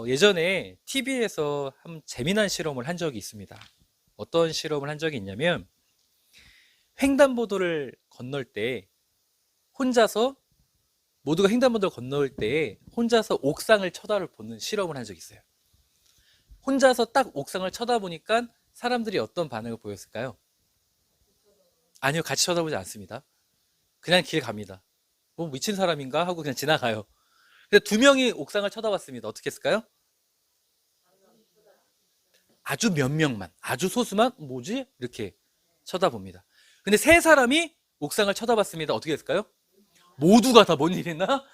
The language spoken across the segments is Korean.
예전에 TV에서 한 재미난 실험을 한 적이 있습니다. 어떤 실험을 한 적이 있냐면 횡단보도를 건널 때 혼자서 모두가 횡단보도를 건널 때 혼자서 옥상을 쳐다보는 실험을 한 적이 있어요. 혼자서 딱 옥상을 쳐다보니까 사람들이 어떤 반응을 보였을까요? 아니요, 같이 쳐다보지 않습니다. 그냥 길 갑니다. 뭐 미친 사람인가 하고 그냥 지나가요. 근데 두 명이 옥상을 쳐다봤습니다. 어떻게 했을까요? 아주 몇 명만, 아주 소수만 뭐지? 이렇게 쳐다봅니다. 근데 세 사람이 옥상을 쳐다봤습니다. 어떻게 했을까요? 모두가 다 뭔 일이나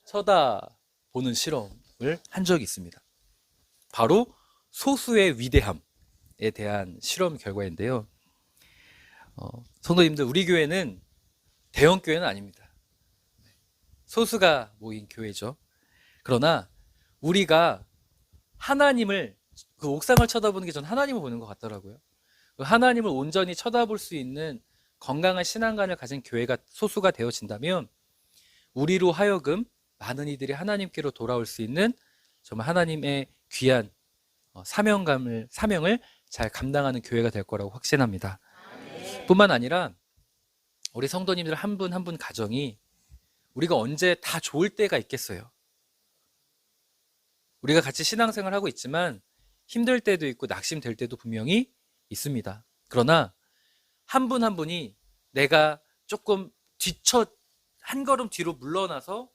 쳐다보는 실험을 한 적이 있습니다. 바로 소수의 위대함에 대한 실험 결과인데요. 성도님들, 우리 교회는 대형 교회는 아닙니다. 소수가 모인 교회죠. 그러나 우리가 하나님을, 그 옥상을 쳐다보는 게 전 하나님을 보는 것 같더라고요. 그 하나님을 온전히 쳐다볼 수 있는 건강한 신앙관을 가진 교회가 소수가 되어진다면 우리로 하여금 많은 이들이 하나님께로 돌아올 수 있는 정말 하나님의 귀한 사명을 잘 감당하는 교회가 될 거라고 확신합니다. 뿐만 아니라 우리 성도님들 한 분 한 분 가정이 우리가 언제 다 좋을 때가 있겠어요. 우리가 같이 신앙생활 하고 있지만 힘들 때도 있고 낙심될 때도 분명히 있습니다. 그러나 한 분 한 분이 내가 조금 한 걸음 뒤로 물러나서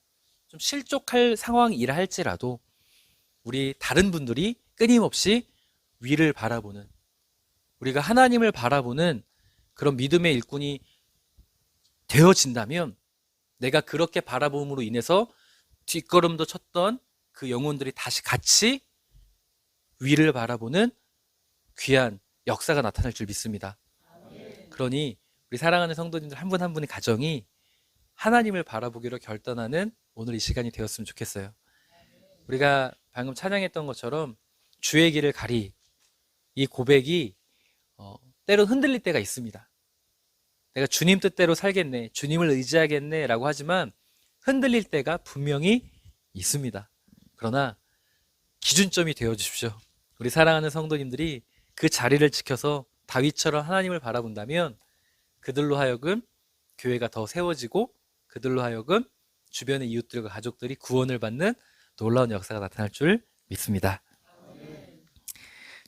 좀 실족할 상황이라 할지라도 우리 다른 분들이 끊임없이 위를 바라보는, 우리가 하나님을 바라보는 그런 믿음의 일꾼이 되어진다면 내가 그렇게 바라봄으로 인해서 뒷걸음도 쳤던 그 영혼들이 다시 같이 위를 바라보는 귀한 역사가 나타날 줄 믿습니다. 그러니 우리 사랑하는 성도님들 한 분 한 분의 가정이 하나님을 바라보기로 결단하는 오늘 이 시간이 되었으면 좋겠어요. 우리가 방금 찬양했던 것처럼 주의 길을 가리, 이 고백이 때론 흔들릴 때가 있습니다. 내가 주님 뜻대로 살겠네, 주님을 의지하겠네 라고 하지만 흔들릴 때가 분명히 있습니다. 그러나 기준점이 되어 주십시오. 우리 사랑하는 성도님들이 그 자리를 지켜서 다윗처럼 하나님을 바라본다면 그들로 하여금 교회가 더 세워지고 그들로 하여금 주변의 이웃들과 가족들이 구원을 받는 놀라운 역사가 나타날 줄 믿습니다.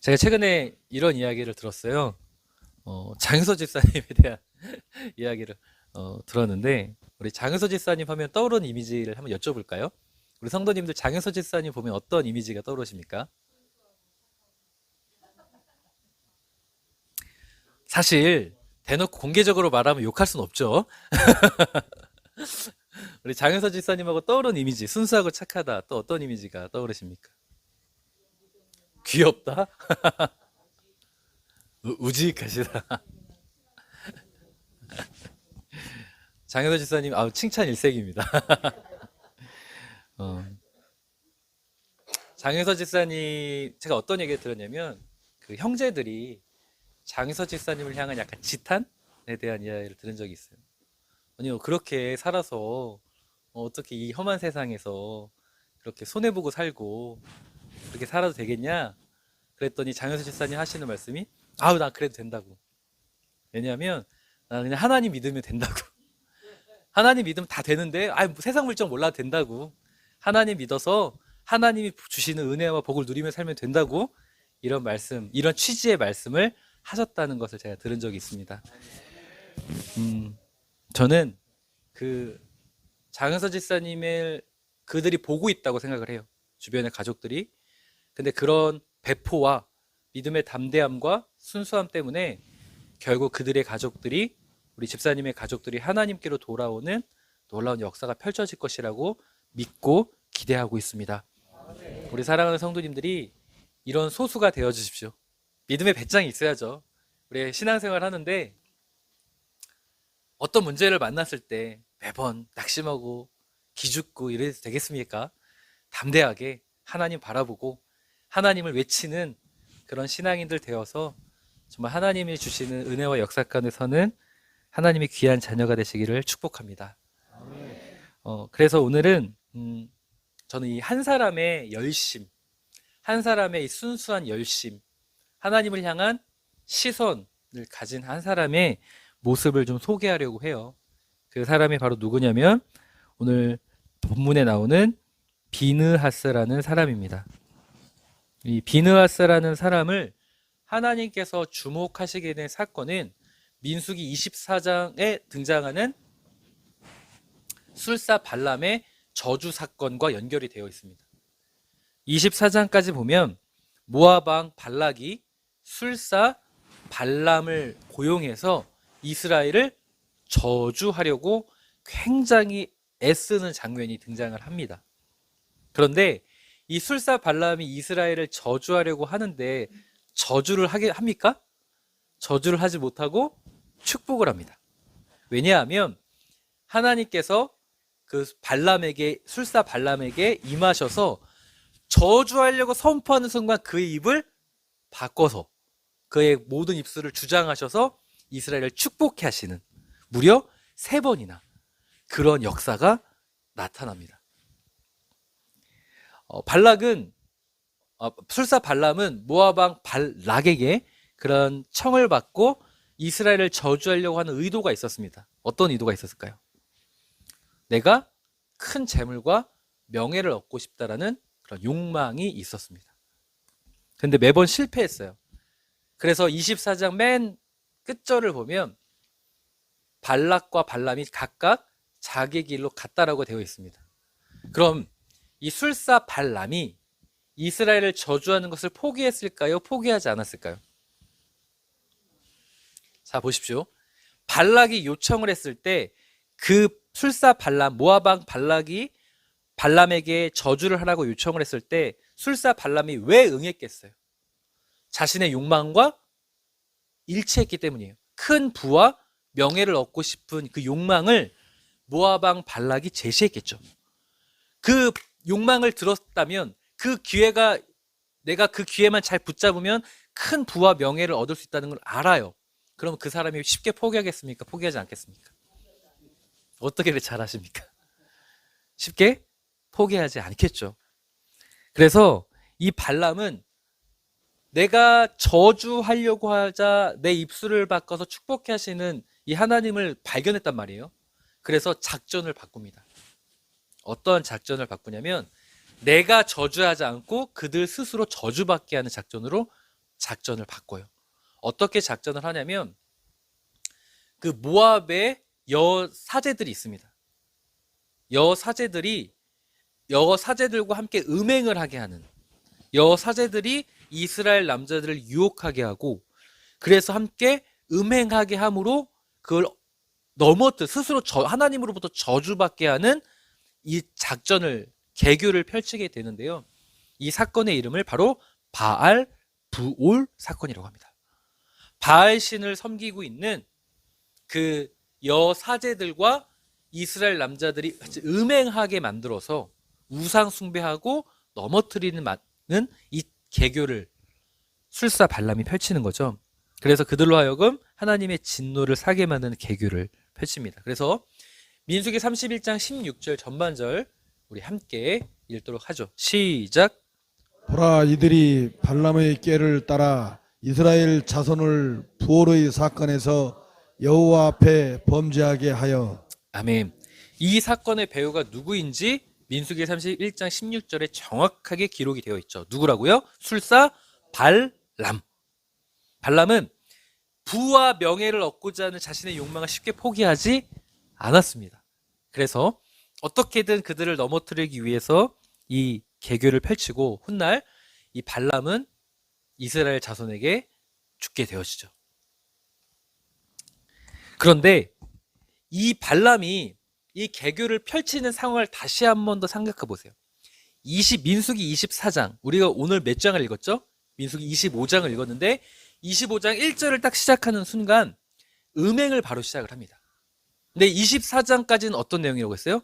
제가 최근에 이런 이야기를 들었어요. 장윤서 집사님에 대한 이야기를 들었는데, 우리 장윤서 집사님 하면 떠오르는 이미지를 한번 여쭤볼까요? 우리 성도님들 장윤서 집사님 보면 어떤 이미지가 떠오르십니까? 사실 대놓고 공개적으로 말하면 욕할 수는 없죠. 우리 장윤서 집사님하고 떠오르는 이미지, 순수하고 착하다, 또 어떤 이미지가 떠오르십니까? 귀엽다? 우직하시다. 장윤서 집사님, 칭찬 일색입니다. 어, 장윤서 집사님, 제가 어떤 얘기를 들었냐면 그 형제들이 장윤서 집사님을 향한 약간 지탄에 대한 이야기를 들은 적이 있어요. 아니요, 그렇게 살아서 어떻게 이 험한 세상에서 그렇게 손해보고 살고 그렇게 살아도 되겠냐? 그랬더니 장윤서 집사님 하시는 말씀이 나 그래도 된다고. 왜냐하면 나 그냥 하나님 믿으면 된다고. 하나님 믿으면 다 되는데 뭐 세상 물정 몰라도 된다고. 하나님 믿어서 하나님이 주시는 은혜와 복을 누리며 살면 된다고, 이런 말씀, 이런 취지의 말씀을 하셨다는 것을 제가 들은 적이 있습니다. 저는 그 장은서 집사님을 그들이 보고 있다고 생각을 해요. 주변의 가족들이. 근데 그런 배포와 믿음의 담대함과 순수함 때문에 결국 그들의 가족들이, 우리 집사님의 가족들이 하나님께로 돌아오는 놀라운 역사가 펼쳐질 것이라고 믿고 기대하고 있습니다. 우리 사랑하는 성도님들이 이런 소수가 되어 주십시오. 믿음의 배짱이 있어야죠. 우리 신앙생활 하는데 어떤 문제를 만났을 때 매번 낙심하고 기죽고 이래도 되겠습니까? 담대하게 하나님 바라보고 하나님을 외치는 그런 신앙인들 되어서 정말 하나님이 주시는 은혜와 역사 가운데서는 하나님의 귀한 자녀가 되시기를 축복합니다. 그래서 오늘은 저는 이 한 사람의 열심, 한 사람의 이 순수한 열심, 하나님을 향한 시선을 가진 한 사람의 모습을 좀 소개하려고 해요. 그 사람이 바로 누구냐면 오늘 본문에 나오는 비느하스라는 사람입니다. 이 비느하스라는 사람을 하나님께서 주목하시게 된 사건은 민수기 24장에 등장하는 술사 발람의 저주 사건과 연결이 되어 있습니다. 24장까지 보면 모압 왕 발락이 술사 발람을 고용해서 이스라엘을 저주하려고 굉장히 애쓰는 장면이 등장을 합니다. 그런데 이 술사 발람이 이스라엘을 저주하려고 하는데 저주를 합니까? 저주를 하지 못하고 축복을 합니다. 왜냐하면 하나님께서 그 술사 발람에게 임하셔서 저주하려고 선포하는 순간 그의 입을 바꿔서 그의 모든 입술을 주장하셔서 이스라엘을 축복해 하시는 무려 3번이나 그런 역사가 나타납니다. 술사 발람은 모압 왕 발락에게 그런 청을 받고 이스라엘을 저주하려고 하는 의도가 있었습니다. 어떤 의도가 있었을까요? 내가 큰 재물과 명예를 얻고 싶다라는 그런 욕망이 있었습니다. 근데 매번 실패했어요. 그래서 24장 맨 끝절을 보면 발락과 발람이 각각 자기 길로 갔다라고 되어 있습니다. 그럼 이 술사 발람이 이스라엘을 저주하는 것을 포기했을까요? 포기하지 않았을까요? 자, 보십시오. 발락이 요청을 했을 때 그 술사 발람, 모압 왕 발락이 발람에게 저주를 하라고 요청을 했을 때 술사 발람이 왜 응했겠어요? 자신의 욕망과 일치했기 때문이에요. 큰 부와 명예를 얻고 싶은 그 욕망을 모압 왕 발락이 제시했겠죠. 그 욕망을 들었다면 내가 그 기회만 잘 붙잡으면 큰 부와 명예를 얻을 수 있다는 걸 알아요. 그럼 그 사람이 쉽게 포기하겠습니까? 포기하지 않겠습니까? 어떻게 잘 아십니까? 쉽게 포기하지 않겠죠. 그래서 이 발람은 내가 저주하려고 하자 내 입술을 바꿔서 축복해 하시는 이 하나님을 발견했단 말이에요. 그래서 작전을 바꿉니다. 어떤 작전을 바꾸냐면 내가 저주하지 않고 그들 스스로 저주받게 하는 작전으로 작전을 바꿔요. 어떻게 작전을 하냐면 그 모압의 여사제들이 있습니다. 여사제들과 함께 음행을 하게 하는 여사제들이 이스라엘 남자들을 유혹하게 하고 그래서 함께 음행하게 함으로 그걸 스스로 하나님으로부터 저주받게 하는 이 계교를 펼치게 되는데요. 이 사건의 이름을 바로 바알 부올 사건이라고 합니다. 바알 신을 섬기고 있는 그 여사제들과 이스라엘 남자들이 음행하게 만들어서 우상 숭배하고 넘어뜨리는 이 계교를 술사 발람이 펼치는 거죠. 그래서 그들로 하여금 하나님의 진노를 사게 만드는 계교를 펼칩니다. 그래서 민수기 31장 16절 전반절 우리 함께 읽도록 하죠. 시작. 보라, 이들이 발람의 꾀를 따라 이스라엘 자손을 부올의 사건에서 여호와 앞에 범죄하게 하여. 아멘. 이 사건의 배우가 누구인지 민수기 31장 16절에 정확하게 기록이 되어 있죠. 누구라고요? 술사 발람. 발람은 부와 명예를 얻고자 하는 자신의 욕망을 쉽게 포기하지 않았습니다. 그래서 어떻게든 그들을 넘어뜨리기 위해서 이 계교를 펼치고 훗날 이 발람은 이스라엘 자손에게 죽게 되어지죠. 그런데 이 발람이 이 계교를 펼치는 상황을 다시 한 번 더 생각해 보세요. 민수기 24장, 우리가 오늘 몇 장을 읽었죠? 민수기 25장을 읽었는데 25장 1절을 딱 시작하는 순간 음행을 바로 시작을 합니다. 근데 24장까지는 어떤 내용이라고 했어요?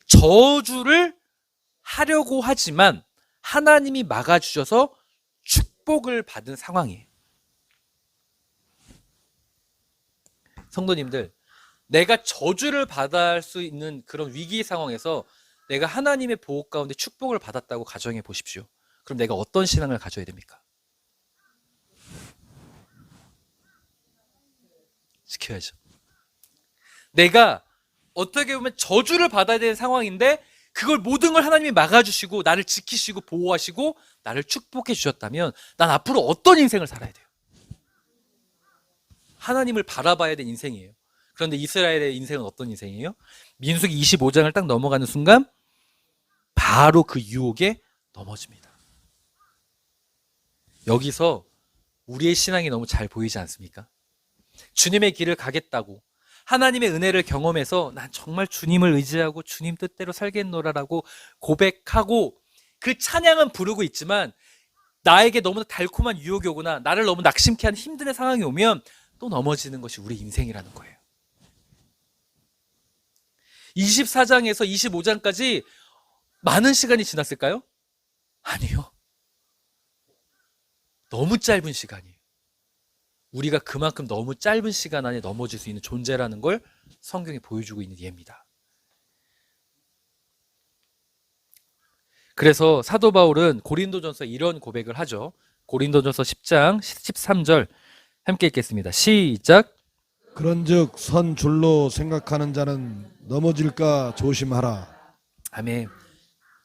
저주를 하려고 하지만 하나님이 막아주셔서 축복을 받은 상황이에요. 성도님들, 내가 저주를 받을 수 있는 그런 위기 상황에서 내가 하나님의 보호 가운데 축복을 받았다고 가정해 보십시오. 그럼 내가 어떤 신앙을 가져야 됩니까? 지켜야죠. 내가 어떻게 보면 저주를 받아야 되는 상황인데 그걸 모든 걸 하나님이 막아주시고 나를 지키시고 보호하시고 나를 축복해 주셨다면 난 앞으로 어떤 인생을 살아야 돼요? 하나님을 바라봐야 되는 인생이에요. 그런데 이스라엘의 인생은 어떤 인생이에요? 민수기 25장을 딱 넘어가는 순간 바로 그 유혹에 넘어집니다. 여기서 우리의 신앙이 너무 잘 보이지 않습니까? 주님의 길을 가겠다고 하나님의 은혜를 경험해서 난 정말 주님을 의지하고 주님 뜻대로 살겠노라라고 고백하고 그 찬양은 부르고 있지만 나에게 너무나 달콤한 유혹이 오거나 나를 너무 낙심케 하는 힘든 상황이 오면 또 넘어지는 것이 우리 인생이라는 거예요. 24장에서 25장까지 많은 시간이 지났을까요? 아니요. 너무 짧은 시간이에요. 우리가 그만큼 너무 짧은 시간 안에 넘어질 수 있는 존재라는 걸 성경이 보여주고 있는 예입니다. 그래서 사도 바울은 고린도전서에 이런 고백을 하죠. 고린도전서 10장 13절 함께 읽겠습니다. 시작. 그런즉 선 줄로 생각하는 자는 넘어질까 조심하라. 아멘.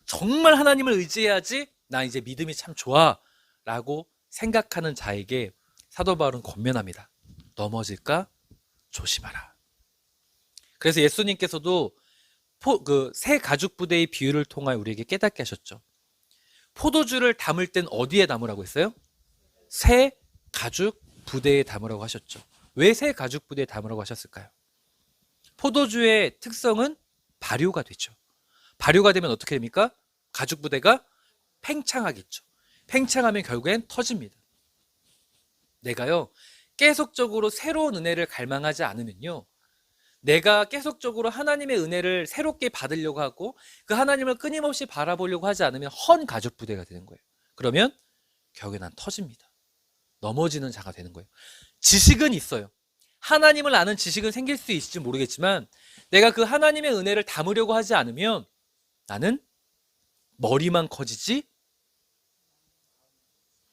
정말 하나님을 의지해야지 나 이제 믿음이 참 좋아 라고 생각하는 자에게 사도 바울은 권면합니다. 넘어질까 조심하라. 그래서 예수님께서도 새 가죽 부대의 비유를 통하여 우리에게 깨닫게 하셨죠. 포도주를 담을 땐 어디에 담으라고 했어요? 새 가죽 부대에 담으라고 하셨죠. 왜 새 가죽 부대에 담으라고 하셨을까요? 포도주의 특성은 발효가 되죠. 발효가 되면 어떻게 됩니까? 가죽 부대가 팽창하겠죠. 팽창하면 결국엔 터집니다. 내가요, 계속적으로 새로운 은혜를 갈망하지 않으면요, 내가 계속적으로 하나님의 은혜를 새롭게 받으려고 하고 그 하나님을 끊임없이 바라보려고 하지 않으면 헌 가죽 부대가 되는 거예요. 그러면 결국에 난 터집니다. 넘어지는 자가 되는 거예요. 지식은 있어요. 하나님을 아는 지식은 생길 수 있을지 모르겠지만 내가 그 하나님의 은혜를 담으려고 하지 않으면 나는 머리만 커지지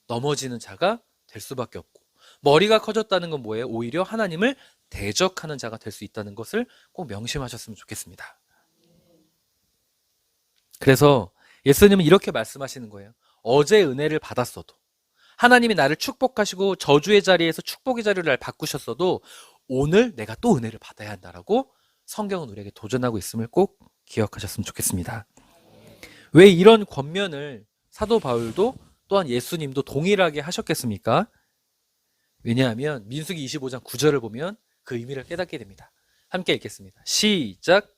넘어지는 자가 될 수밖에 없고, 머리가 커졌다는 건 뭐예요? 오히려 하나님을 대적하는 자가 될 수 있다는 것을 꼭 명심하셨으면 좋겠습니다. 그래서 예수님은 이렇게 말씀하시는 거예요. 어제 은혜를 받았어도, 하나님이 나를 축복하시고 저주의 자리에서 축복의 자리를 날 바꾸셨어도 오늘 내가 또 은혜를 받아야 한다라고 성경은 우리에게 도전하고 있음을 꼭 기억하셨으면 좋겠습니다. 왜 이런 권면을 사도 바울도 또한 예수님도 동일하게 하셨겠습니까? 왜냐하면 민수기 25장 9절을 보면 그 의미를 깨닫게 됩니다. 함께 읽겠습니다. 시작.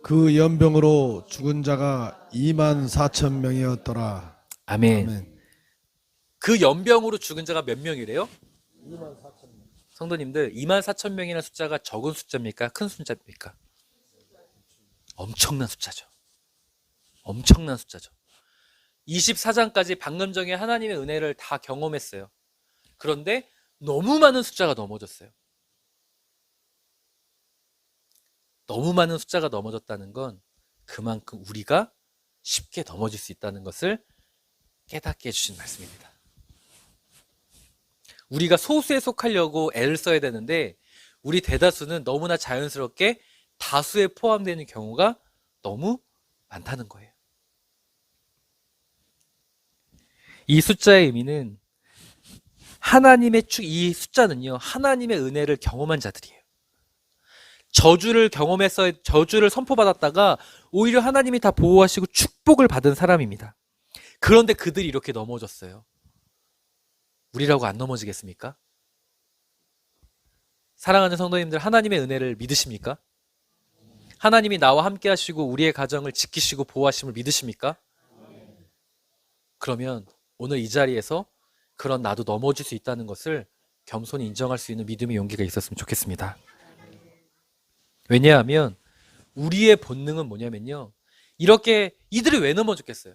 그 연병으로 죽은 자가 24,000명이었더라. 아멘. 아멘. 그 연병으로 죽은 자가 몇 명이래요? 24,000명. 성도님들, 24,000명이라는 숫자가 적은 숫자입니까? 큰 숫자입니까? 엄청난 숫자죠. 엄청난 숫자죠. 24장까지 방금 전에 하나님의 은혜를 다 경험했어요. 그런데 너무 많은 숫자가 넘어졌어요. 너무 많은 숫자가 넘어졌다는 건 그만큼 우리가 쉽게 넘어질 수 있다는 것을 깨닫게 해주신 말씀입니다. 우리가 소수에 속하려고 애를 써야 되는데 우리 대다수는 너무나 자연스럽게 다수에 포함되는 경우가 너무 많다는 거예요. 이 숫자의 의미는 이 숫자는요, 하나님의 은혜를 경험한 자들이에요. 저주를 선포받았다가 오히려 하나님이 다 보호하시고 축복을 받은 사람입니다. 그런데 그들이 이렇게 넘어졌어요. 우리라고 안 넘어지겠습니까? 사랑하는 성도님들, 하나님의 은혜를 믿으십니까? 하나님이 나와 함께 하시고 우리의 가정을 지키시고 보호하심을 믿으십니까? 그러면 오늘 이 자리에서 그런 나도 넘어질 수 있다는 것을 겸손히 인정할 수 있는 믿음의 용기가 있었으면 좋겠습니다. 왜냐하면 우리의 본능은 뭐냐면요, 이들이 왜 넘어졌겠어요?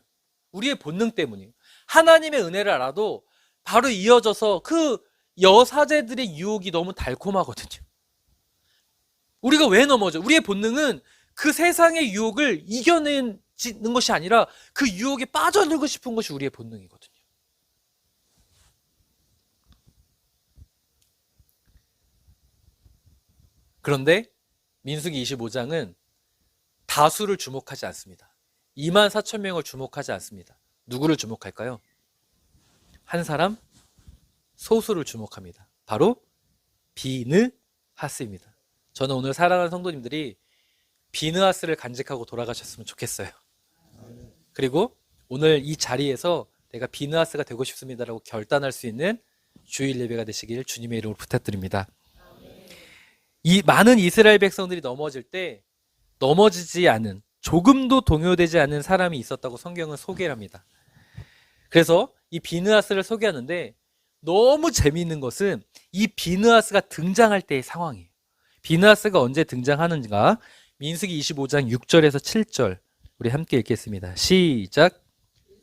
우리의 본능 때문이에요. 하나님의 은혜를 알아도 바로 이어져서 그 여사제들의 유혹이 너무 달콤하거든요. 우리가 왜 넘어져? 우리의 본능은 그 세상의 유혹을 이겨낸 빠지는 것이 아니라 그 유혹에 빠져들고 싶은 것이 우리의 본능이거든요. 그런데 민수기 25장은 다수를 주목하지 않습니다. 2만 4천 명을 주목하지 않습니다. 누구를 주목할까요? 한 사람, 소수를 주목합니다. 바로 비느하스입니다. 저는 오늘 사랑하는 성도님들이 비느하스를 간직하고 돌아가셨으면 좋겠어요. 그리고 오늘 이 자리에서 내가 비느하스가 되고 싶습니다라고 결단할 수 있는 주일 예배가 되시길 주님의 이름으로 부탁드립니다. 이 많은 이스라엘 백성들이 넘어질 때 넘어지지 않은, 조금도 동요되지 않은 사람이 있었다고 성경은 소개를 합니다. 그래서 이 비느하스를 소개하는데 너무 재미있는 것은 이 비느하스가 등장할 때의 상황이에요. 비느하스가 언제 등장하는가? 민수기 25장 6절에서 7절 우리 함께 읽겠습니다. 시작.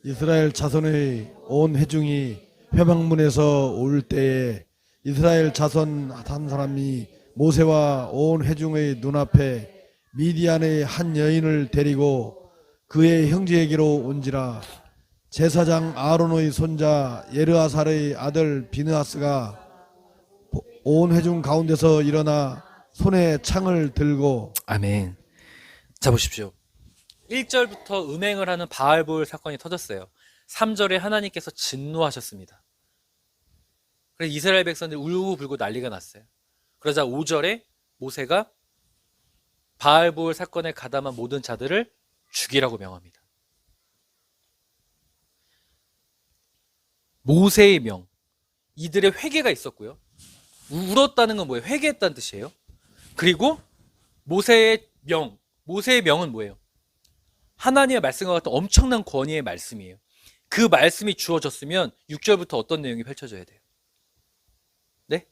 이스라엘 자손의 온 회중이 회막문에서 올 때에 이스라엘 자손 한 사람이 모세와 온 회중의 눈앞에 미디안의 한 여인을 데리고 그의 형제에게로 온지라. 제사장 아론의 손자 예르아살의 아들 비느하스가 온 회중 가운데서 일어나 손에 창을 들고. 아멘. 자, 보십시오. 1절부터 음행을 하는 바알볼 사건이 터졌어요. 3절에 하나님께서 진노하셨습니다. 그래서 이스라엘 백성들이 울고불고 난리가 났어요. 그러자 5절에 모세가 바알볼 사건에 가담한 모든 자들을 죽이라고 명합니다. 모세의 명, 이들의 회개가 있었고요. 울었다는 건 뭐예요? 회개했다는 뜻이에요. 그리고 모세의 명은 뭐예요? 하나님의 말씀과 같은 엄청난 권위의 말씀이에요. 그 말씀이 주어졌으면 6절부터 어떤 내용이 펼쳐져야 돼요? 네?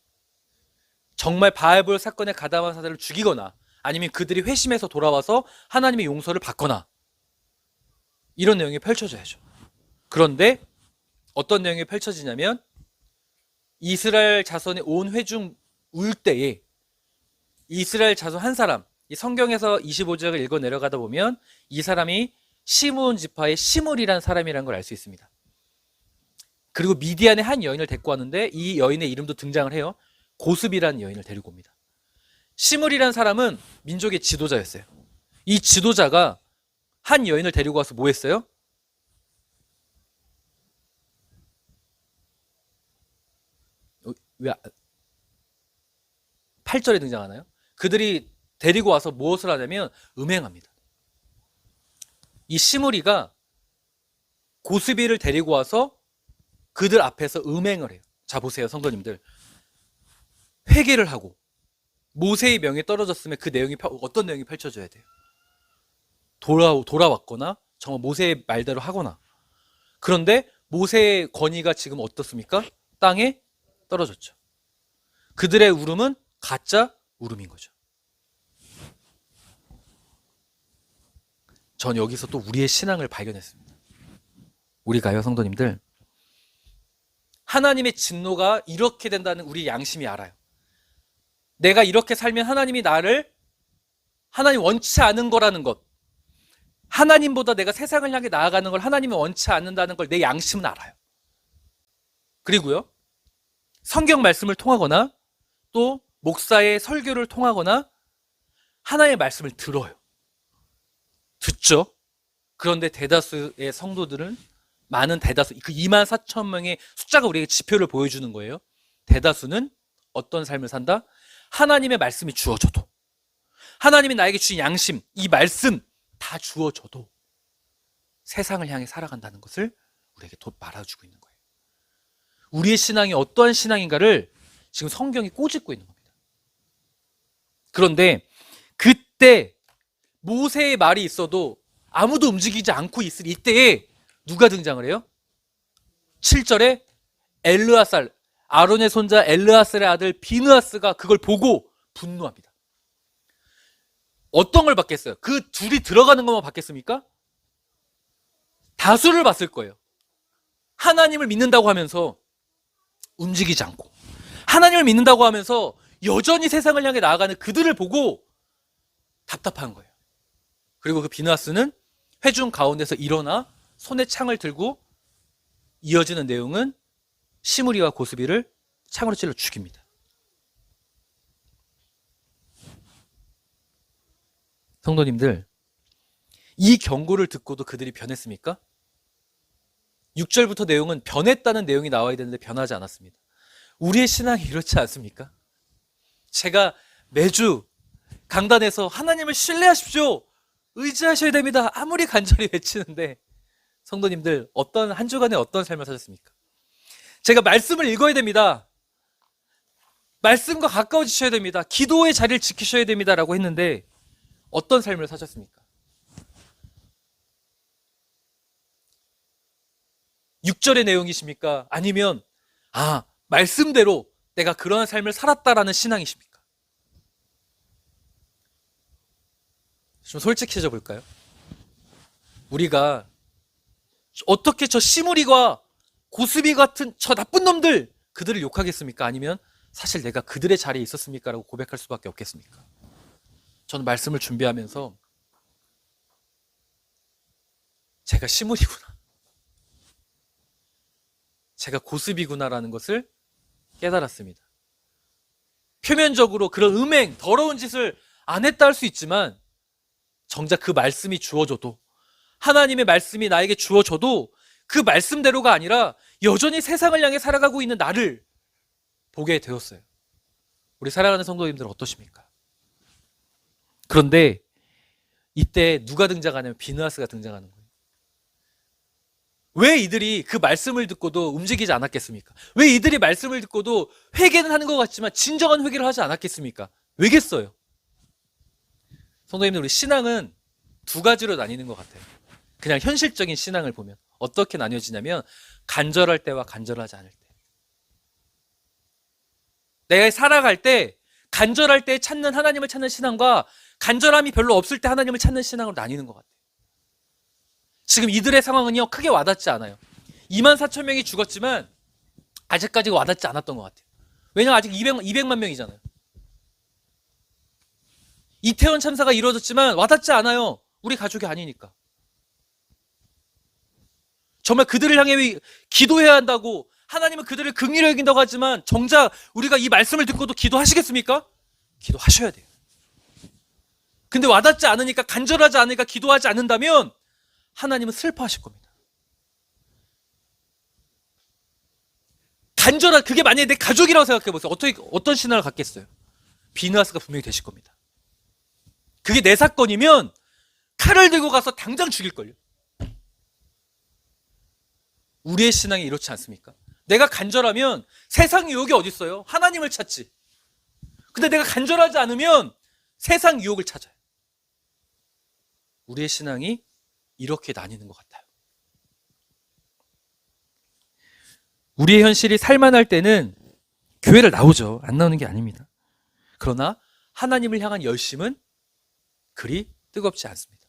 정말 바알볼 사건에 가담한 사람을 죽이거나 아니면 그들이 회심해서 돌아와서 하나님의 용서를 받거나 이런 내용이 펼쳐져야죠. 그런데 어떤 내용이 펼쳐지냐면 이스라엘 자손의 온 회중 울 때에 이스라엘 자손 한 사람, 이 성경에서 25장을 읽어 내려가다 보면 이 사람이 시므온 지파의 시므리라는 사람이라는 걸 알 수 있습니다. 그리고 미디안의 한 여인을 데리고 왔는데 이 여인의 이름도 등장을 해요. 고습이라는 여인을 데리고 옵니다. 시므리라는 사람은 민족의 지도자였어요. 이 지도자가 한 여인을 데리고 와서 뭐 했어요? 왜 8절에 등장하나요? 그들이 데리고 와서 무엇을 하냐면 음행합니다. 이 시므리가 고스비를 데리고 와서 그들 앞에서 음행을 해요. 자, 보세요, 성도님들. 회개를 하고 모세의 명이 떨어졌으면 그 내용이 어떤 내용이 펼쳐져야 돼요? 돌아왔거나 정말 모세의 말대로 하거나. 그런데 모세의 권위가 지금 어떻습니까? 땅에 떨어졌죠. 그들의 울음은 가짜 울음인 거죠. 전 여기서 또 우리의 신앙을 발견했습니다. 우리가요, 성도님들, 하나님의 진노가 이렇게 된다는 우리 양심이 알아요. 내가 이렇게 살면 하나님이 나를, 하나님 원치 않은 거라는 것, 하나님보다 내가 세상을 향해 나아가는 걸 하나님이 원치 않는다는 걸 내 양심은 알아요. 그리고요, 성경 말씀을 통하거나 또 목사의 설교를 통하거나 하나님의 말씀을 들어요. 듣죠. 그런데 대다수의 성도들은, 많은 대다수, 그 2만 4천 명의 숫자가 우리에게 지표를 보여주는 거예요. 대다수는 어떤 삶을 산다? 하나님의 말씀이 주어져도, 하나님이 나에게 주신 양심, 이 말씀 다 주어져도 세상을 향해 살아간다는 것을 우리에게 말아주고 있는 거예요. 우리의 신앙이 어떠한 신앙인가를 지금 성경이 꼬집고 있는 겁니다. 그런데 그때 모세의 말이 있어도 아무도 움직이지 않고 있을 이때에 누가 등장을 해요? 7절에 엘르아살, 아론의 손자 엘르아살의 아들 비느하스가 그걸 보고 분노합니다. 어떤 걸 봤겠어요? 그 둘이 들어가는 것만 봤겠습니까? 다수를 봤을 거예요. 하나님을 믿는다고 하면서 움직이지 않고, 하나님을 믿는다고 하면서 여전히 세상을 향해 나아가는 그들을 보고 답답한 거예요. 그리고 그 비느하스는 회중 가운데서 일어나 손에 창을 들고 이어지는 내용은 시므리와 고스비를 창으로 찔러 죽입니다. 성도님들, 이 경고를 듣고도 그들이 변했습니까? 6절부터 내용은 변했다는 내용이 나와야 되는데 변하지 않았습니다. 우리의 신앙이 이렇지 않습니까? 제가 매주 강단에서 하나님을 신뢰하십시오, 의지하셔야 됩니다, 아무리 간절히 외치는데 성도님들 어떤 한 주간에 어떤 삶을 사셨습니까? 제가 말씀을 읽어야 됩니다, 말씀과 가까워지셔야 됩니다, 기도의 자리를 지키셔야 됩니다라고 했는데 어떤 삶을 사셨습니까? 6절의 내용이십니까? 아니면 말씀대로 내가 그러한 삶을 살았다라는 신앙이십니까? 좀 솔직해져 볼까요? 우리가 어떻게 저 시므리과 고스비 같은 저 나쁜 놈들, 그들을 욕하겠습니까? 아니면 사실 내가 그들의 자리에 있었습니까? 라고 고백할 수밖에 없겠습니까? 저는 말씀을 준비하면서 제가 시므리구나, 제가 고스비구나라는 것을 깨달았습니다. 표면적으로 그런 음행, 더러운 짓을 안 했다 할 수 있지만 정작 그 말씀이 주어져도, 하나님의 말씀이 나에게 주어져도 그 말씀대로가 아니라 여전히 세상을 향해 살아가고 있는 나를 보게 되었어요. 우리 사랑하는 성도님들 어떠십니까? 그런데 이때 누가 등장하냐면 비느하스가 등장하는 거예요. 왜 이들이 그 말씀을 듣고도 움직이지 않았겠습니까? 왜 이들이 말씀을 듣고도 회개는 하는 것 같지만 진정한 회개를 하지 않았겠습니까? 왜겠어요? 성도님들, 우리 신앙은 두 가지로 나뉘는 것 같아요. 그냥 현실적인 신앙을 보면 어떻게 나뉘어지냐면 간절할 때와 간절하지 않을 때. 내가 살아갈 때 간절할 때 찾는 하나님을 찾는 신앙과 간절함이 별로 없을 때 하나님을 찾는 신앙으로 나뉘는 것 같아요. 지금 이들의 상황은요, 크게 와닿지 않아요. 24,000명이 죽었지만 아직까지 와닿지 않았던 것 같아요. 왜냐하면 아직 200만 명이잖아요. 이태원 참사가 이루어졌지만 와닿지 않아요. 우리 가족이 아니니까. 정말 그들을 향해 기도해야 한다고, 하나님은 그들을 긍휼히 여긴다고 하지만 정작 우리가 이 말씀을 듣고도 기도하시겠습니까? 기도하셔야 돼요. 근데 와닿지 않으니까, 간절하지 않으니까 기도하지 않는다면 하나님은 슬퍼하실 겁니다. 그게 만약에 내 가족이라고 생각해 보세요. 어떤 신앙을 갖겠어요? 비느하스가 분명히 되실 겁니다. 그게 내 사건이면 칼을 들고 가서 당장 죽일걸요. 우리의 신앙이 이렇지 않습니까? 내가 간절하면 세상 유혹이 어디 있어요? 하나님을 찾지. 근데 내가 간절하지 않으면 세상 유혹을 찾아요. 우리의 신앙이 이렇게 나뉘는 것 같아요. 우리의 현실이 살만할 때는 교회를 나오죠. 안 나오는 게 아닙니다. 그러나 하나님을 향한 열심은 그리 뜨겁지 않습니다.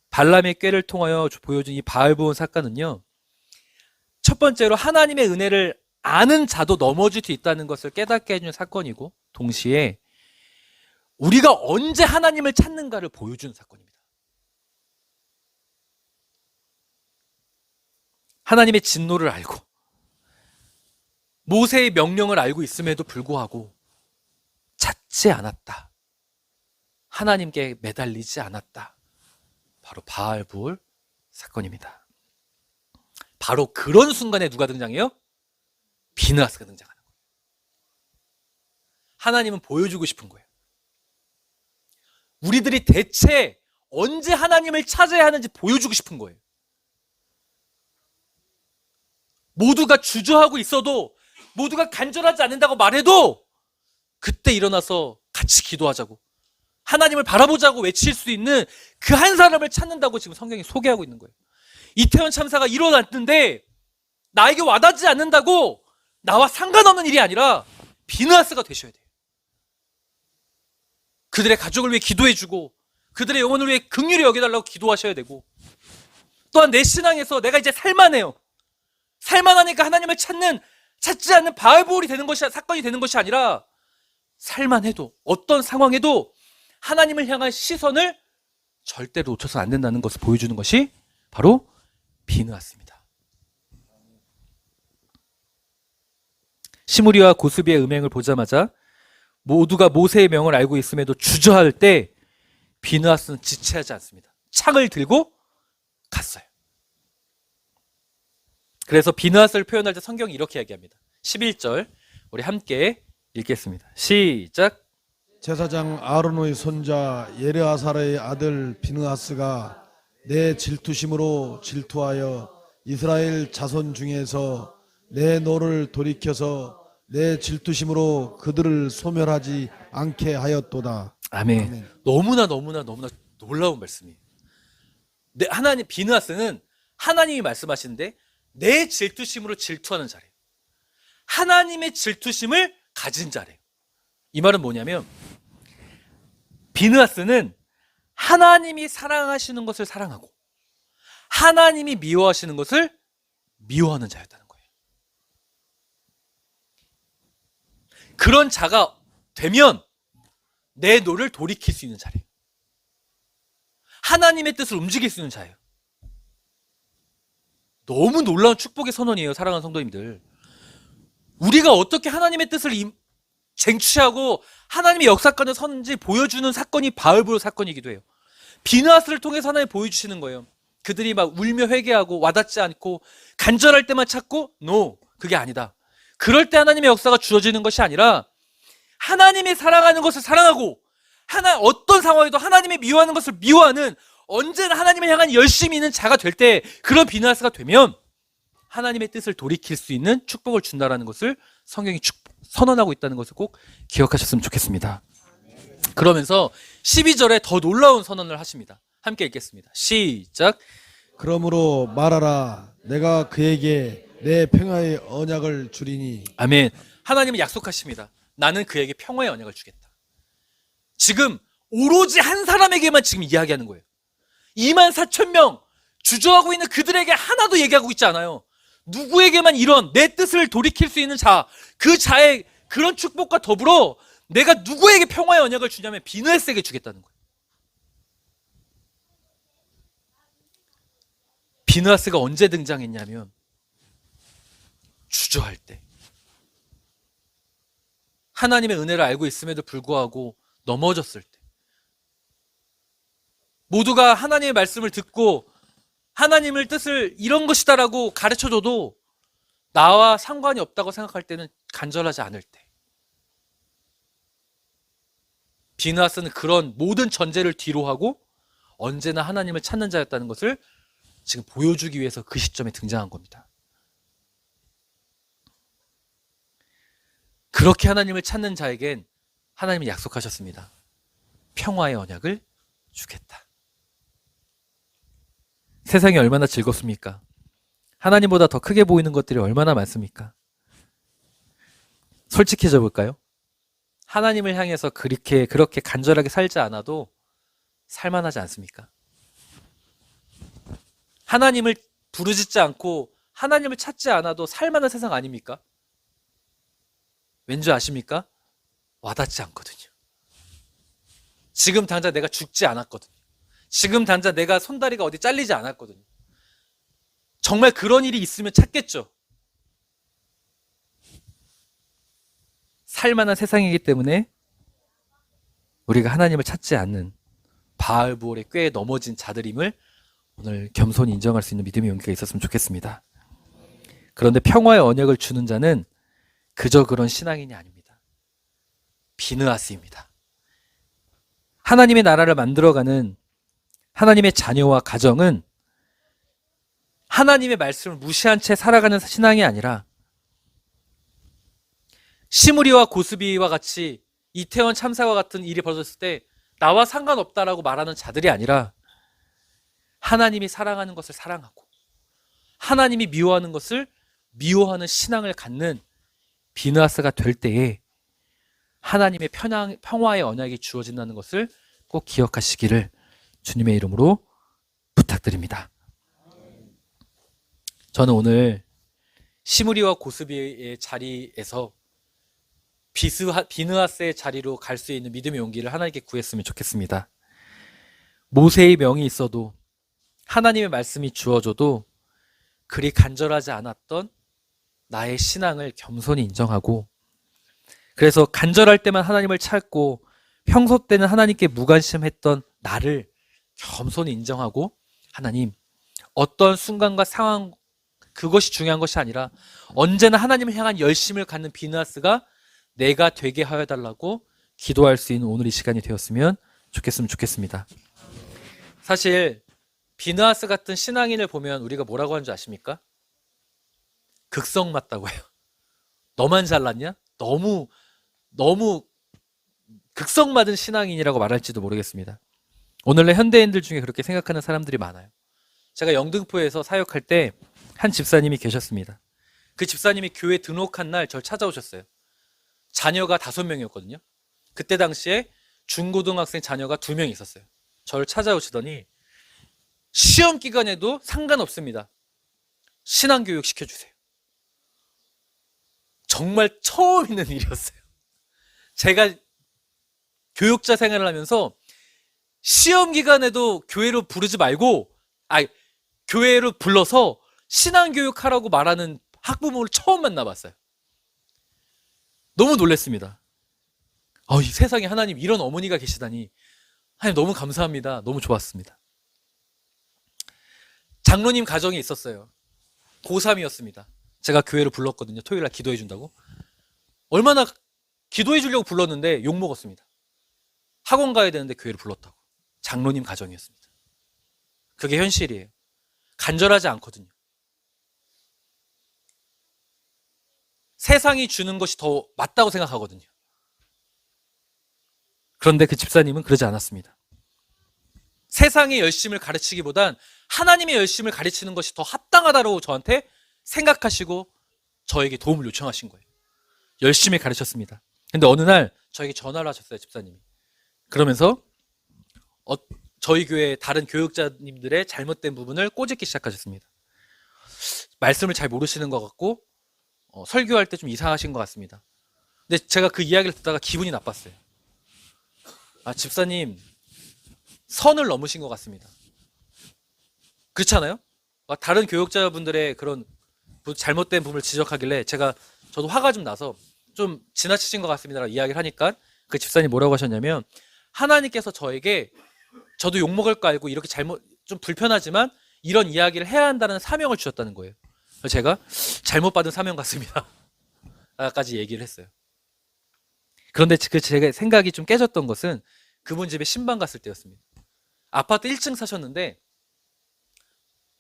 발람의 꾀를 통하여 보여준 이 바알보온 사건은요, 첫 번째로 하나님의 은혜를 아는 자도 넘어질 수 있다는 것을 깨닫게 해주는 사건이고, 동시에 우리가 언제 하나님을 찾는가를 보여주는 사건입니다. 하나님의 진노를 알고 모세의 명령을 알고 있음에도 불구하고 찾지 않았다, 하나님께 매달리지 않았다. 바로 바알부올 사건입니다. 바로 그런 순간에 누가 등장해요? 비느하스가 등장하는 거예요. 하나님은 보여주고 싶은 거예요. 우리들이 대체 언제 하나님을 찾아야 하는지 보여주고 싶은 거예요. 모두가 주저하고 있어도, 모두가 간절하지 않는다고 말해도 그때 일어나서 같이 기도하자고, 하나님을 바라보자고 외칠 수 있는 그 한 사람을 찾는다고 지금 성경이 소개하고 있는 거예요. 이태원 참사가 일어났는데 나에게 와닿지 않는다고 나와 상관없는 일이 아니라 비느하스가 되셔야 돼요. 그들의 가족을 위해 기도해주고 그들의 영혼을 위해 긍휼히 여겨달라고 기도하셔야 되고, 또한 내 신앙에서 내가 이제 살만해요. 살만하니까 하나님을 찾지 않는 바알보올이 되는 것이, 사건이 되는 것이 아니라 살만해도 어떤 상황에도 하나님을 향한 시선을 절대로 놓쳐서 안 된다는 것을 보여주는 것이 바로 비느하스입니다. 시므리와 고스비의 음행을 보자마자 모두가 모세의 명을 알고 있음에도 주저할 때 비느하스는 지체하지 않습니다. 창을 들고 갔어요. 그래서 비느하스를 표현할 때 성경이 이렇게 이야기합니다. 11절 우리 함께 읽겠습니다. 시작. 제사장 아론의 손자 예르아살의 아들 비느하스가 내 질투심으로 질투하여 이스라엘 자손 중에서 내 노를 돌이켜서 내 질투심으로 그들을 소멸하지 않게 하였도다. 아멘. 아멘. 너무나 놀라운 말씀이에요. 하나님 비느하스는 하나님이 말씀하시는데 내 질투심으로 질투하는 자래요. 하나님의 질투심을 가진 자래요. 이 말은 뭐냐면 비느하스는 하나님이 사랑하시는 것을 사랑하고 하나님이 미워하시는 것을 미워하는 자였다는 거예요. 그런 자가 되면 내 노를 돌이킬 수 있는 자래요. 하나님의 뜻을 움직일 수 있는 자예요. 너무 놀라운 축복의 선언이에요, 사랑하는 성도님들. 우리가 어떻게 하나님의 뜻을 쟁취하고 하나님의 역사권을 서는지 보여주는 사건이 바울보로 사건이기도 해요. 비느하스를 통해서 하나님 보여주시는 거예요. 그들이 막 울며 회개하고 와닿지 않고 간절할 때만 찾고 no, 그게 아니다. 그럴 때 하나님의 역사가 주어지는 것이 아니라 하나님이 사랑하는 것을 사랑하고 어떤 상황에도 하나님이 미워하는 것을 미워하는 언제나 하나님을 향한 열심히 있는 자가 될 때 그런 비느하스가 되면 하나님의 뜻을 돌이킬 수 있는 축복을 준다라는 것을 성경이 선언하고 있다는 것을 꼭 기억하셨으면 좋겠습니다. 그러면서 12절에 더 놀라운 선언을 하십니다. 함께 읽겠습니다. 시작. 그러므로 말하라 내가 그에게 내 평화의 언약을 주리니. 아멘. 하나님은 약속하십니다. 나는 그에게 평화의 언약을 주겠다. 지금 오로지 한 사람에게만 지금 이야기하는 거예요. 24,000명 주저하고 있는 그들에게 하나도 얘기하고 있지 않아요. 누구에게만 이런 내 뜻을 돌이킬 수 있는 자, 그 자의 그런 축복과 더불어 내가 누구에게 평화의 언약을 주냐면 비느하스에게 주겠다는 거예요. 비느하스가 언제 등장했냐면 주저할 때, 하나님의 은혜를 알고 있음에도 불구하고 넘어졌을 때, 모두가 하나님의 말씀을 듣고 하나님의 뜻을 이런 것이다라고 가르쳐줘도 나와 상관이 없다고 생각할 때는 간절하지 않을 때, 비느하스는 그런 모든 전제를 뒤로하고 언제나 하나님을 찾는 자였다는 것을 지금 보여주기 위해서 그 시점에 등장한 겁니다. 그렇게 하나님을 찾는 자에겐 하나님이 약속하셨습니다. 평화의 언약을 주겠다. 세상이 얼마나 즐겁습니까? 하나님보다 더 크게 보이는 것들이 얼마나 많습니까? 솔직해져 볼까요? 하나님을 향해서 그렇게 간절하게 살지 않아도 살만하지 않습니까? 하나님을 부르짖지 않고 하나님을 찾지 않아도 살만한 세상 아닙니까? 왠지 아십니까? 와닿지 않거든요. 지금 당장 내가 죽지 않았거든요. 지금 당장 내가 손다리가 어디 잘리지 않았거든요. 정말 그런 일이 있으면 찾겠죠. 살만한 세상이기 때문에 우리가 하나님을 찾지 않는 바알부올의 꾀에 넘어진 자들임을 오늘 겸손히 인정할 수 있는 믿음의 용기가 있었으면 좋겠습니다. 그런데 평화의 언약을 주는 자는 그저 그런 신앙인이 아닙니다. 비느하스입니다. 하나님의 나라를 만들어가는 하나님의 자녀와 가정은 하나님의 말씀을 무시한 채 살아가는 신앙이 아니라 시므리와 고스비와 같이 이태원 참사와 같은 일이 벌어졌을 때 나와 상관없다라고 말하는 자들이 아니라 하나님이 사랑하는 것을 사랑하고 하나님이 미워하는 것을 미워하는 신앙을 갖는 비느하스가 될 때에 하나님의 평화의 언약이 주어진다는 것을 꼭 기억하시기를 주님의 이름으로 부탁드립니다. 저는 오늘 시므리와 고스비의 자리에서 비느하스의 자리로 갈 수 있는 믿음의 용기를 하나님께 구했으면 좋겠습니다. 모세의 명이 있어도 하나님의 말씀이 주어져도 그리 간절하지 않았던 나의 신앙을 겸손히 인정하고, 그래서 간절할 때만 하나님을 찾고 평소 때는 하나님께 무관심했던 나를 겸손히 인정하고, 하나님, 어떤 순간과 상황, 그것이 중요한 것이 아니라 언제나 하나님을 향한 열심을 갖는 비느하스가 내가 되게 하여 달라고 기도할 수 있는 오늘 이 시간이 되었으면 좋겠습니다. 사실 비느하스 같은 신앙인을 보면 우리가 뭐라고 하는 줄 아십니까? 극성 맞다고 해요. 너만 잘났냐? 너무 극성 맞은 신앙인이라고 말할지도 모르겠습니다. 오늘날 현대인들 중에 그렇게 생각하는 사람들이 많아요. 제가 영등포에서 사역할 때 한 집사님이 계셨습니다. 그 집사님이 교회 등록한 날 저를 찾아오셨어요. 자녀가 5명이었거든요. 그때 당시에 중고등학생 자녀가 2명 있었어요. 저를 찾아오시더니 시험 기간에도 상관없습니다. 신앙교육 시켜주세요. 정말 처음 있는 일이었어요. 제가 교육자 생활을 하면서 시험 기간에도 교회로 부르지 말고, 교회로 불러서 신앙교육하라고 말하는 학부모를 처음 만나봤어요. 너무 놀랐습니다. 이 세상에 하나님 이런 어머니가 계시다니. 하나님 너무 감사합니다. 너무 좋았습니다. 장로님 가정이 있었어요. 고3이었습니다. 제가 교회를 불렀거든요. 토요일날 기도해 준다고. 얼마나 기도해 주려고 불렀는데 욕먹었습니다. 학원 가야 되는데 교회를 불렀다고. 장로님 가정이었습니다. 그게 현실이에요. 간절하지 않거든요. 세상이 주는 것이 더 맞다고 생각하거든요. 그런데 그 집사님은 그러지 않았습니다. 세상의 열심을 가르치기보단 하나님의 열심을 가르치는 것이 더 합당하다고 저한테 생각하시고 저에게 도움을 요청하신 거예요. 열심히 가르쳤습니다. 근데 어느 날 저에게 전화를 하셨어요, 집사님이. 그러면서 저희 교회 다른 교육자님들의 잘못된 부분을 꼬집기 시작하셨습니다. 말씀을 잘 모르시는 것 같고 설교할 때 좀 이상하신 것 같습니다. 근데 제가 그 이야기를 듣다가 기분이 나빴어요. 집사님 선을 넘으신 것 같습니다. 그렇잖아요? 다른 교육자분들의 그런 잘못된 부분을 지적하길래 저도 화가 좀 나서 좀 지나치신 것 같습니다라고 이야기를 하니까 그 집사님 뭐라고 하셨냐면, 하나님께서 저에게 저도 욕먹을 거 알고 이렇게 좀 불편하지만 이런 이야기를 해야 한다는 사명을 주셨다는 거예요. 그래서 제가 잘못 받은 사명 같습니다 까지 얘기를 했어요. 그런데 제가 생각이 좀 깨졌던 것은 그분 집에 신방 갔을 때였습니다. 아파트 1층 사셨는데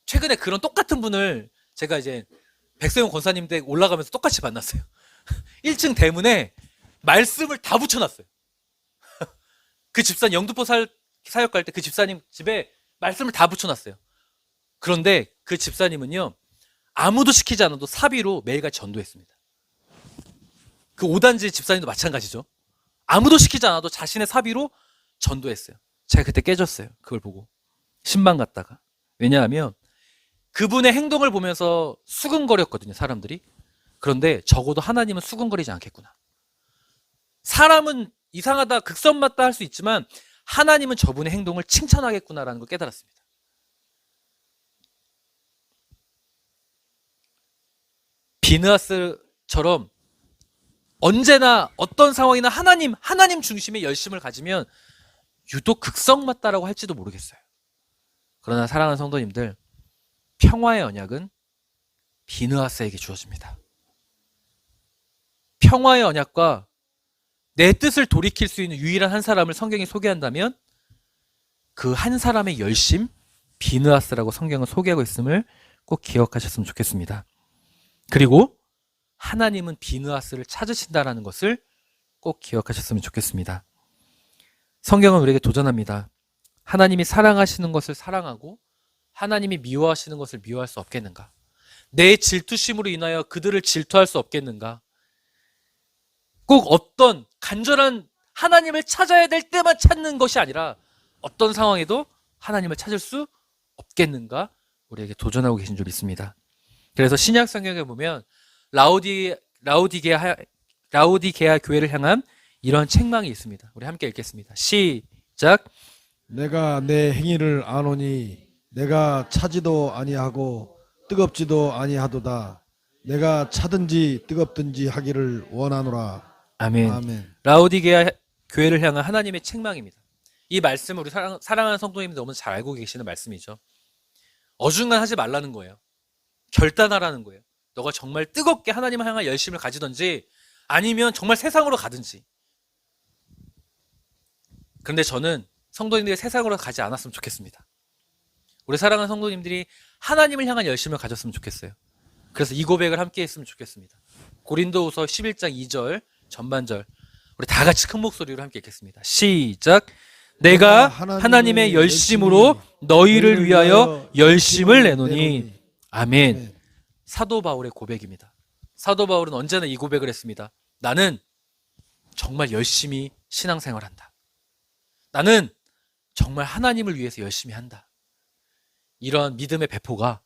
최근에 그런 똑같은 분을 제가 이제 백세용 권사님 댁 올라가면서 똑같이 만났어요. 1층 대문에 말씀을 다 붙여놨어요. 그 집사님 영등포 사역 갈 때 그 집사님 집에 말씀을 다 붙여놨어요. 그런데 그 집사님은요, 아무도 시키지 않아도 사비로 매일같이 전도했습니다. 그 5단지 집사님도 마찬가지죠. 아무도 시키지 않아도 자신의 사비로 전도했어요. 제가 그때 깨졌어요. 그걸 보고 신방 갔다가. 왜냐하면 그분의 행동을 보면서 수근거렸거든요, 사람들이. 그런데 적어도 하나님은 수근거리지 않겠구나. 사람은 이상하다, 극선 맞다 할 수 있지만 하나님은 저분의 행동을 칭찬하겠구나라는 걸 깨달았습니다. 비느하스처럼 언제나 어떤 상황이나 하나님 중심의 열심을 가지면 유독 극성 맞다라고 할지도 모르겠어요. 그러나 사랑하는 성도님들, 평화의 언약은 비느하스에게 주어집니다. 평화의 언약과 내 뜻을 돌이킬 수 있는 유일한 한 사람을 성경이 소개한다면 그 한 사람의 열심, 비느하스라고 성경은 소개하고 있음을 꼭 기억하셨으면 좋겠습니다. 그리고 하나님은 비느하스를 찾으신다라는 것을 꼭 기억하셨으면 좋겠습니다. 성경은 우리에게 도전합니다. 하나님이 사랑하시는 것을 사랑하고 하나님이 미워하시는 것을 미워할 수 없겠는가? 내 질투심으로 인하여 그들을 질투할 수 없겠는가? 꼭 어떤 간절한 하나님을 찾아야 될 때만 찾는 것이 아니라 어떤 상황에도 하나님을 찾을 수 없겠는가? 우리에게 도전하고 계신 줄 믿습니다. 그래서 신약 성경에 보면 라오디게아 교회를 향한 이런 책망이 있습니다. 우리 함께 읽겠습니다. 시작. 내가 내 행위를 아노니 내가 차지도 아니하고 뜨겁지도 아니하도다. 내가 차든지 뜨겁든지 하기를 원하노라. 아멘. 아멘. 라오디게아 교회를 향한 하나님의 책망입니다. 이 말씀을 우리 사랑하는 성도님들 너무 잘 알고 계시는 말씀이죠. 어중간하지 말라는 거예요. 결단하라는 거예요. 너가 정말 뜨겁게 하나님을 향한 열심을 가지든지 아니면 정말 세상으로 가든지. 그런데 저는 성도님들이 세상으로 가지 않았으면 좋겠습니다. 우리 사랑하는 성도님들이 하나님을 향한 열심을 가졌으면 좋겠어요. 그래서 이 고백을 함께 했으면 좋겠습니다. 고린도후서 11장 2절 전반절 우리 다 같이 큰 목소리로 함께 읽겠습니다. 시작. 내가 하나님의 열심으로 너희를 위하여 열심을 내노니. 아멘. 사도 바울의 고백입니다. 사도 바울은 언제나 이 고백을 했습니다. 나는 정말 열심히 신앙생활한다. 나는 정말 하나님을 위해서 열심히 한다. 이런 믿음의 배포가,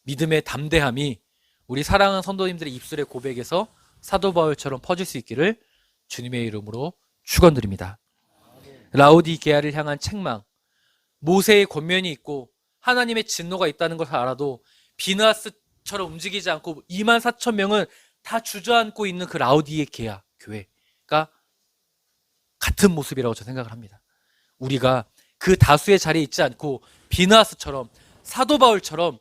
믿음의 담대함이 우리 사랑하는 성도님들의 입술의 고백에서 사도 바울처럼 퍼질 수 있기를 주님의 이름으로 축원드립니다. 라오디게아를 향한 책망, 모세의 권면이 있고 하나님의 진노가 있다는 것을 알아도 비느하스처럼 움직이지 않고 24,000명은 다 주저앉고 있는 그 라오디게아 교회가 같은 모습이라고 저는 생각을 합니다. 우리가 그 다수의 자리에 있지 않고 비느하스처럼 사도 바울처럼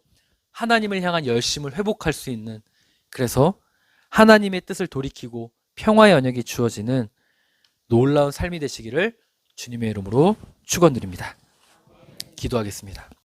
하나님을 향한 열심을 회복할 수 있는, 그래서 하나님의 뜻을 돌이키고 평화의 언약이 주어지는 놀라운 삶이 되시기를 주님의 이름으로 축원드립니다. 기도하겠습니다.